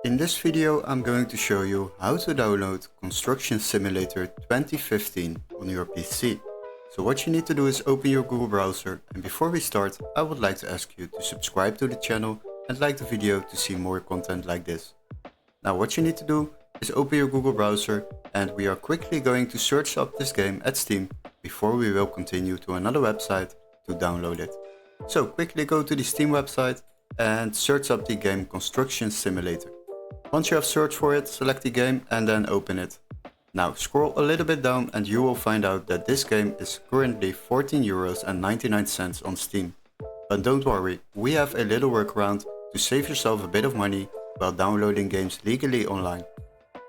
In this video I'm going to show you how to download Construction Simulator 2015 on your PC. So what you need to do is open your Google browser, and before we start I would like to ask you to subscribe to the channel and like the video to see more content like this. Now what you need to do is open your Google browser, and we are quickly going to search up this game at Steam before we will continue to another website to download it. So quickly go to the Steam website and search up the game Construction Simulator. Once you have searched for it, select the game and then open it. Now scroll a little bit down and you will find out that this game is currently €14.99 on Steam. But don't worry, we have a little workaround to save yourself a bit of money while downloading games legally online.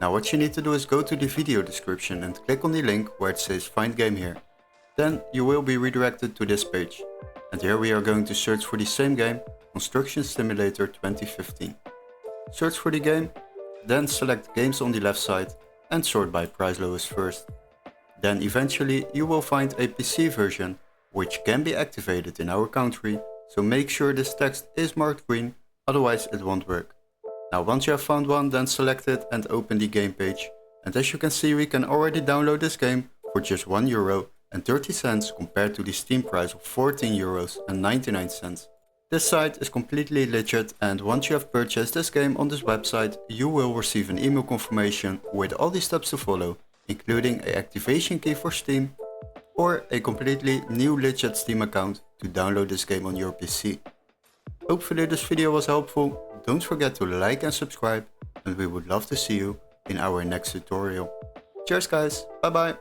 Now what you need to do is go to the video description and click on the link where it says find game here. Then you will be redirected to this page. And here we are going to search for the same game, Construction Simulator 2015. Search for the game, then select games on the left side and sort by price lowest first. Then eventually you will find a PC version which can be activated in our country, so make sure this text is marked green, otherwise it won't work. Now once you have found one, then select it and open the game page. And as you can see, we can already download this game for just €1.30 compared to the Steam price of €14.99. This site is completely legit, and once you have purchased this game on this website, you will receive an email confirmation with all the steps to follow, including an activation key for Steam or a completely new legit Steam account to download this game on your PC. Hopefully this video was helpful. Don't forget to like and subscribe, and we would love to see you in our next tutorial. Cheers guys, bye bye!